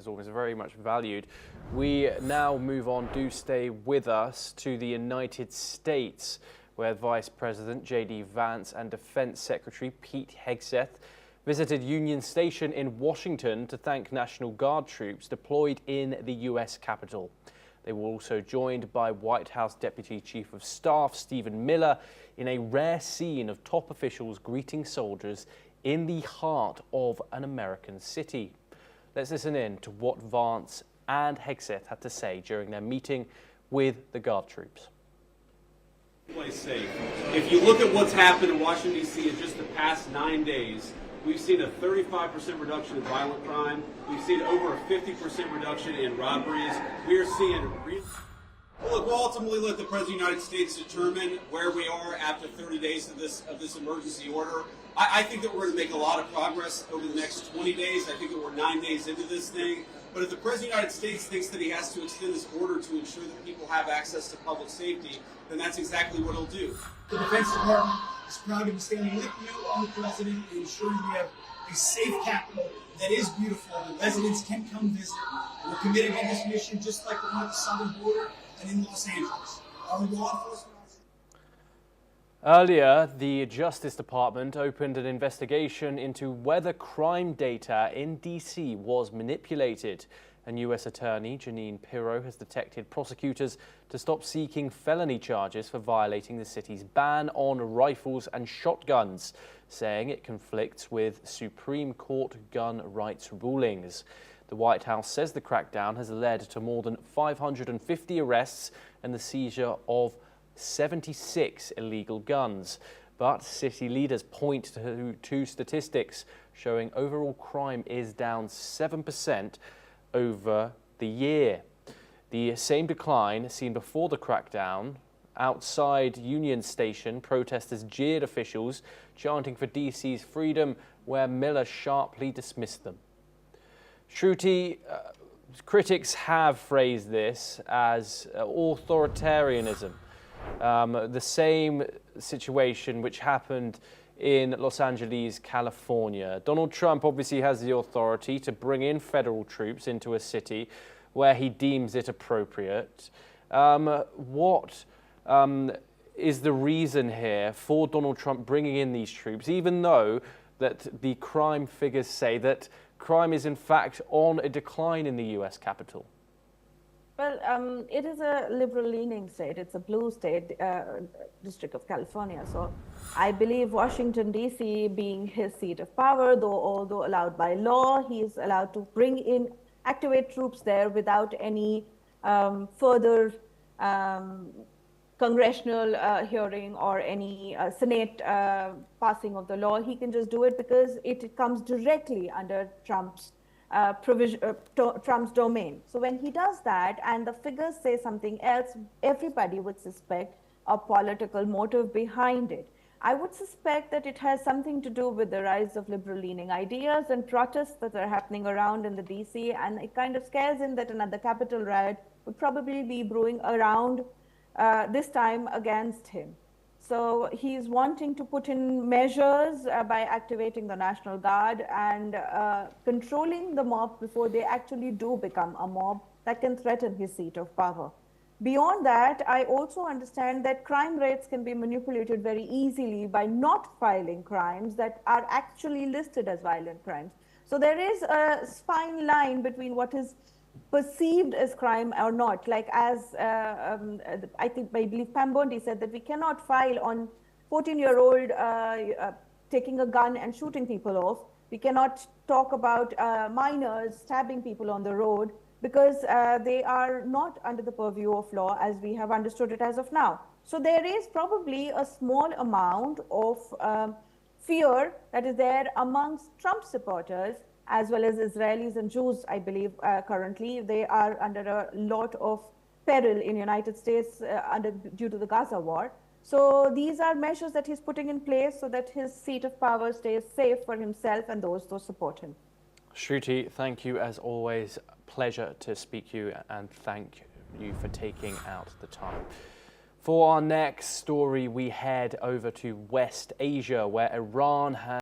is always very much valued. We now move on, do stay with us, to the United States, where Vice President J.D. Vance and Defense Secretary Pete Hegseth visited Union Station in Washington to thank National Guard troops deployed in the U.S. Capitol. They were also joined by White House Deputy Chief of Staff Stephen Miller in a rare scene of top officials greeting soldiers in the heart of an American city. Let's listen in to what Vance and Hegseth had to say during their meeting with the Guard troops. Place safe. If you look at what's happened in Washington, D.C. in just the past 9 days, we've seen a 35% reduction in violent crime. We've seen over a 50% reduction in robberies. We are seeing... Well, look, we'll ultimately let the President of the United States determine where we are after 30 days of this emergency order. I think that we're going to make a lot of progress over the next 20 days. I think that we're 9 days into this thing. But if the President of the United States thinks that he has to extend this order to ensure that people have access to public safety, then that's exactly what he'll do. The Defense Department is proud to be standing with you on the President and ensuring we have a safe capital that is beautiful. The residents can come visit. We're committed to this mission just like the one at the southern border and in Los Angeles. Our law enforcement... Earlier, the Justice Department opened an investigation into whether crime data in D.C. was manipulated. And U.S. Attorney Jeanine Pirro has detected prosecutors to stop seeking felony charges for violating the city's ban on rifles and shotguns, saying it conflicts with Supreme Court gun rights rulings. The White House says the crackdown has led to more than 550 arrests and the seizure of 76 illegal guns. But city leaders point to statistics showing overall crime is down 7% over the year. The same decline seen before the crackdown. Outside Union Station, protesters jeered officials, chanting for DC's freedom, where Miller sharply dismissed them. Shruti, critics have phrased this as authoritarianism. The same situation which happened in Los Angeles, California. Donald Trump obviously has the authority to bring in federal troops into a city where he deems it appropriate. What is the reason here for Donald Trump bringing in these troops, even though that the crime figures say that crime is in fact on a decline in the U.S. Capitol? Well, it is a liberal-leaning state. It's a blue state, District of California. So I believe Washington, D.C. being his seat of power, although allowed by law, he is allowed to activate troops there without any further congressional hearing or any Senate passing of the law. He can just do it because it comes directly under Trump's Trump's domain. So when he does that and the figures say something else, everybody would suspect a political motive behind it. I would suspect that it has something to do with the rise of liberal-leaning ideas and protests that are happening around in the DC, and it kind of scares him that another Capitol riot would probably be brewing around this time against him. So he's wanting to put in measures by activating the National Guard and controlling the mob before they actually do become a mob that can threaten his seat of power. Beyond that, I also understand that crime rates can be manipulated very easily by not filing crimes that are actually listed as violent crimes. So there is a fine line between what is perceived as crime or not. Like as I believe Pam Bondi said that we cannot file on 14-year-old taking a gun and shooting people off. We cannot talk about minors stabbing people on the road because they are not under the purview of law as we have understood it as of now. So there is probably a small amount of fear that is there amongst Trump supporters, as well as Israelis and Jews, I believe, currently. They are under a lot of peril in the United States due to the Gaza war. So these are measures that he's putting in place so that his seat of power stays safe for himself and those who support him. Shruti, thank you as always. Pleasure to speak to you, and thank you for taking out the time. For our next story, we head over to West Asia, where Iran has